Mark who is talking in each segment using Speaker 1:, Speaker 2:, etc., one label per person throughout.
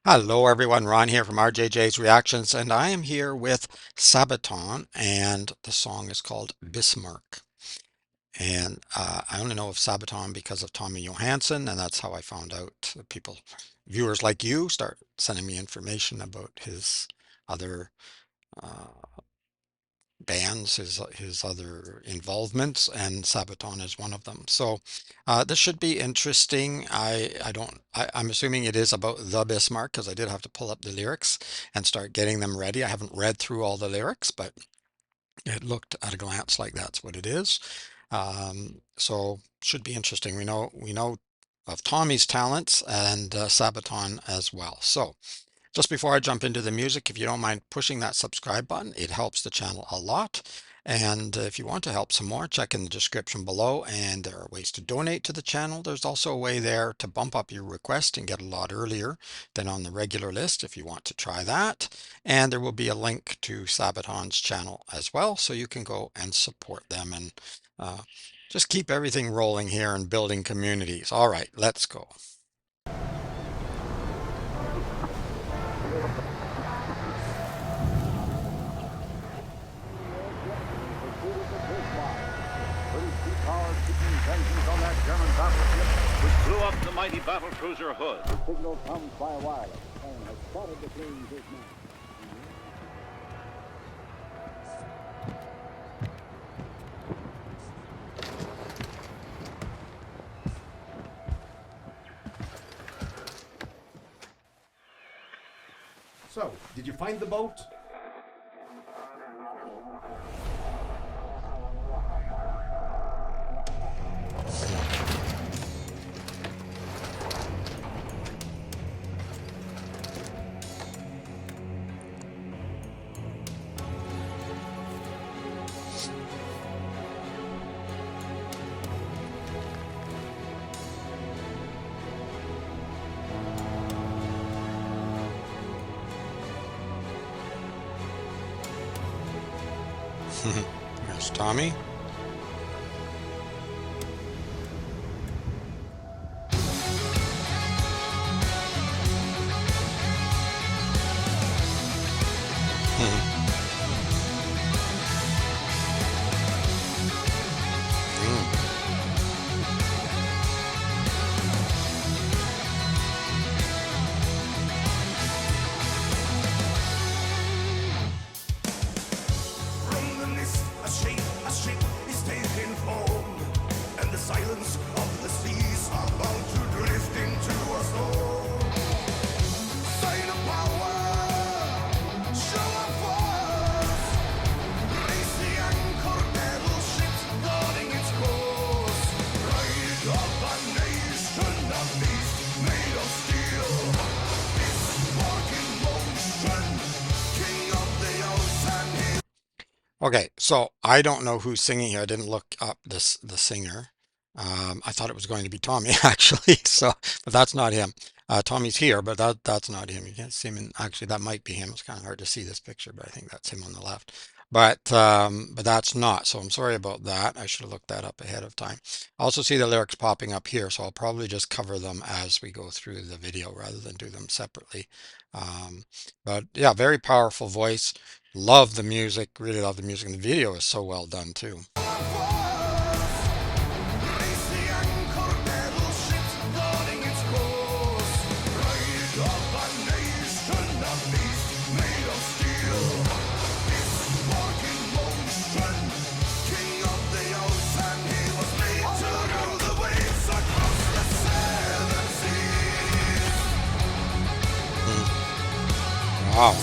Speaker 1: Hello everyone, Ron here from RJJ's Reactions, and I am here with Sabaton, and the song is called Bismarck. And I only know of Sabaton because of Tommy Johansson, and that's how I found out. People, viewers like you, start sending me information about his other uh, bands, his other involvements, and Sabaton is one of them. So this should be interesting. I'm assuming it is about the Bismarck because I did have to pull up the lyrics and start getting them ready. I haven't read through all the lyrics, but it looked at a glance like that's what it is. So should be interesting. We know of Tommy's talents and Sabaton as well. So just before I jump into the music, if you don't mind pushing that subscribe button, it helps the channel a lot. And if you want to help some more, check in the description below, and there are ways to donate to the channel. There's also a way there to bump up your request and get a lot earlier than on the regular list if you want to try that. And there will be a link to Sabaton's channel as well, so you can go and support them and uh, just keep everything rolling here and building communities. All right, let's go.
Speaker 2: On that German battleship, which blew up the mighty battle cruiser Hood. The signal comes by wireless and has spotted the planes his men.
Speaker 3: So, did you find the boat?
Speaker 1: There's Tommy. Mm.
Speaker 4: From the mist, a ship is taking form, and the silence of the seas are bound to drift into a storm. Sign of power, show of force, raise the anchor, battleship guarding its course. Pride of a nation of beast made of steel, Bismarck in motion, king of the ocean.
Speaker 1: Okay, so I don't know who's singing here. I didn't look up the singer. I thought it was going to be Tommy actually, so but that's not him. Tommy's here, but that's not him. You can't see him. Actually, that might be him. It's kind of hard to see this picture, but I think that's him on the left. But that's not. So I'm sorry about that. I should have looked that up ahead of time. I also see the lyrics popping up here, so I'll probably just cover them as we go through the video rather than do them separately. Um, but yeah, very powerful voice. Love the music, really love the music, and the video is so well done too. Mm. Wow.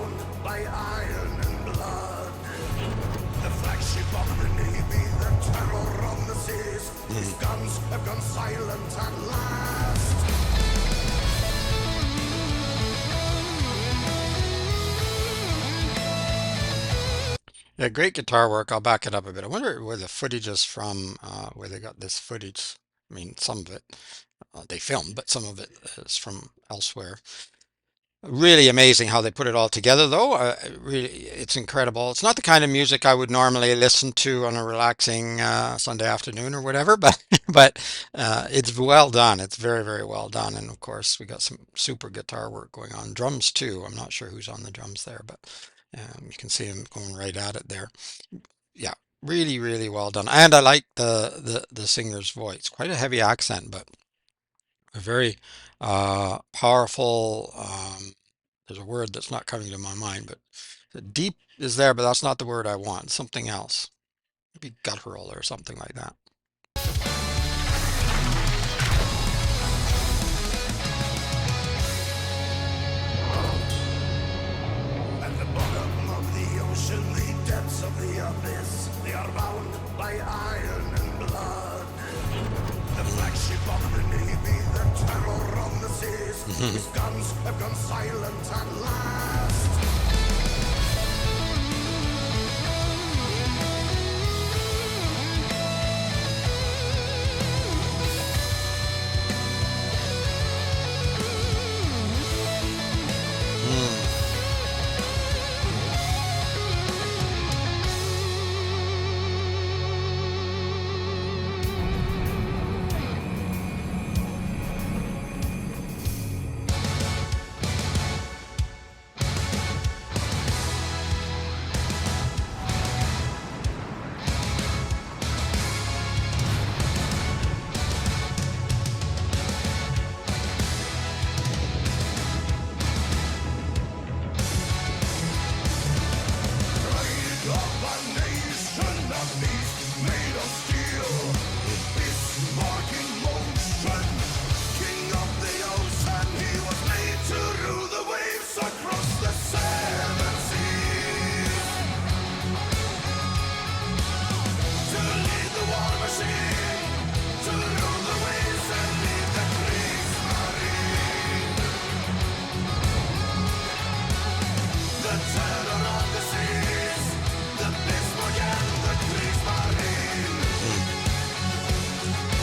Speaker 4: bound by iron and blood. The flagship of the Navy, the terror of the seas. His guns have gone silent at last.
Speaker 1: Yeah, great guitar work. I'll back it up a bit. I wonder where the footage is from, where they got this footage. I mean, some of it they filmed, but some of it is from elsewhere. Really amazing how they put it all together, though. Really, it's incredible. It's not the kind of music I would normally listen to on a relaxing Sunday afternoon or whatever, but it's well done. It's very, very well done. And of course, we got some super guitar work going on. Drums too. I'm not sure who's on the drums there, but you can see him going right at it there. Yeah, really, really well done. And I like the singer's voice. Quite a heavy accent, but a very powerful. There's a word that's not coming to my mind, but deep is there, but that's not the word I want. Something else, maybe guttural or something like that.
Speaker 4: At the bottom of the ocean, the depths of the abyss, they are bound by iron and blood. The flagship of the Navy, the terror of the seas. His guns have gone silent at last.
Speaker 1: Hmm.
Speaker 4: Pride of a nation of beasts made of steel. Bismarck in motion, king of the ocean. He was made to rule the waves across the seven seas. To lead the war machine, to rule the waves and lead the Kriegsmarine. The terror of the seas, the Bismarck and the Kriegsmarine.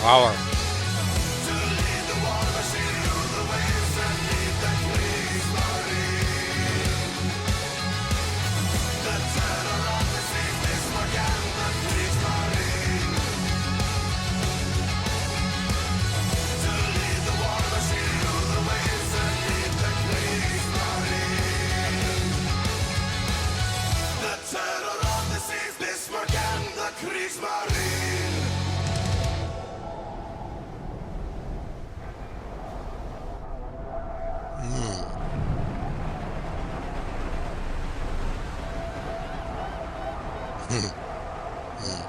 Speaker 1: Power.
Speaker 4: To lead the war machine, rule the waves and lead the Kriegsmarine. The terror of the seas, Bismarck and the Kriegsmarine. To lead the war machine, rule the waves and lead the Kriegsmarine. The terror of the seas, Bismarck and the Kriegsmarine.
Speaker 1: Hmm. Hmm. Hmm.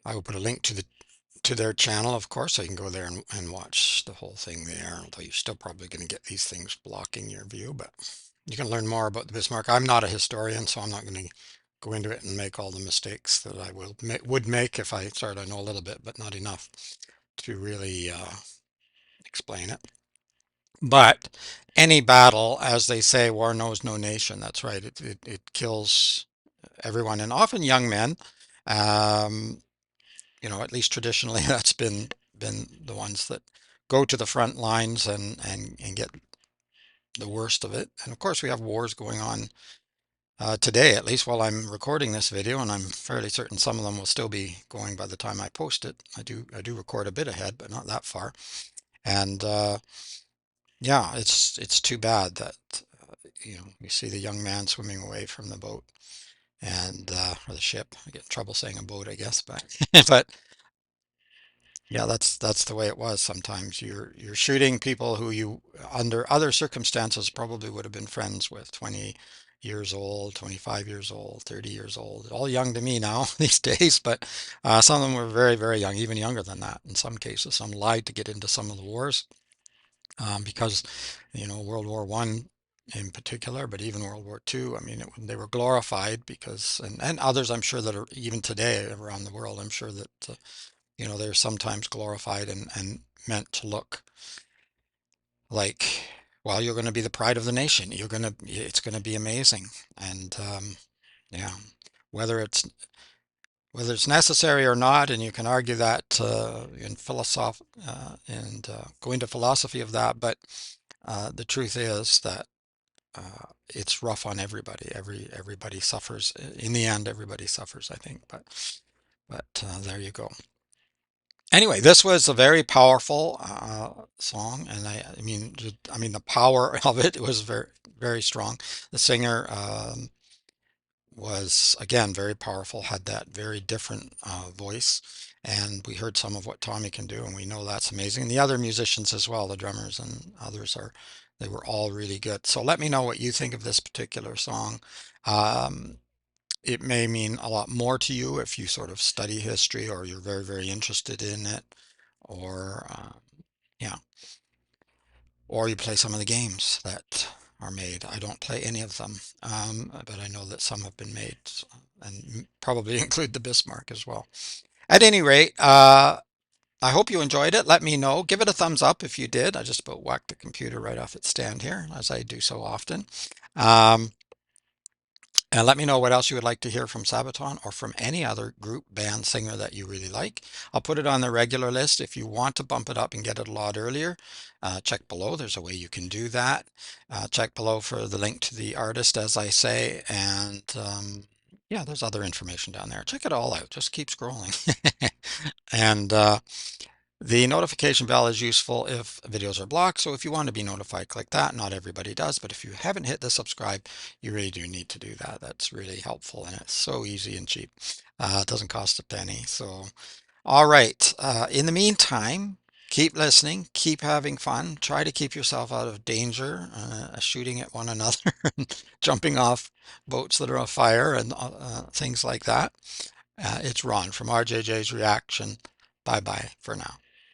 Speaker 1: I will put a link to their channel, of course, so you can go there and watch the whole thing there. Although you're still probably going to get these things blocking your view, but you can learn more about the Bismarck. I'm not a historian, so I'm not going to go into it and make all the mistakes that I would make if I started. I know a little bit, but not enough to really explain it. But any battle, as they say, war knows no nation. That's right. It kills everyone, and often young men. Um, at least traditionally, that's been the ones that go to the front lines and get the worst of it. And of course, we have wars going on today, at least while I'm recording this video, and I'm fairly certain some of them will still be going by the time I post it. I do record a bit ahead, but not that far. And yeah, it's too bad that you see the young man swimming away from the boat and or the ship. I get in trouble saying a boat, I guess, but but yeah, that's the way it was. Sometimes you're shooting people who you under other circumstances probably would have been friends with 20 years old, 25 years old, 30 years old, all young to me now these days, but some of them were very, very young, even younger than that in some cases. Some lied to get into some of the wars because, World War One in particular, but even World War Two, I mean, they were glorified because, and others I'm sure that are even today around the world, I'm sure that, they're sometimes glorified and meant to look like, well, you're going to be the pride of the nation. It's going to be amazing. And yeah, whether it's whether it's necessary or not, and you can argue that in philosoph and go into philosophy of that, but the truth is that it's rough on everybody. Everybody suffers. In the end, everybody suffers, I think. But there you go. Anyway, this was a very powerful song, and I mean, the power of it was very, very strong. The singer was again very powerful, had that very different voice, and we heard some of what Tommy can do, and we know that's amazing. And the other musicians as well, the drummers and others they were all really good. So let me know what you think of this particular song. Um, it may mean a lot more to you if you sort of study history or you're very, very interested in it, or yeah, or you play some of the games that are made. I don't play any of them, but I know that some have been made, and probably include the Bismarck as well. At any rate, I hope you enjoyed it. Let me know. Give it a thumbs up if you did. I just about whacked the computer right off its stand here, as I do so often. Um, And let me know what else you would like to hear from Sabaton or from any other group, band, singer that you really like. I'll put it on the regular list. If you want to bump it up and get it a lot earlier, check below. There's a way you can do that. Check below for the link to the artist, as I say. And yeah, there's other information down there. Check it all out. Just keep scrolling. And the notification bell is useful if videos are blocked, so if you want to be notified, click that. Not everybody does, but if you haven't hit the subscribe, you really do need to do that. That's really helpful, and it's so easy and cheap. It doesn't cost a penny. So, all right. In the meantime, keep listening, keep having fun. Try to keep yourself out of danger, shooting at one another, and jumping off boats that are on fire, and things like that. It's Ron from RJJ's Reaction. Bye bye for now.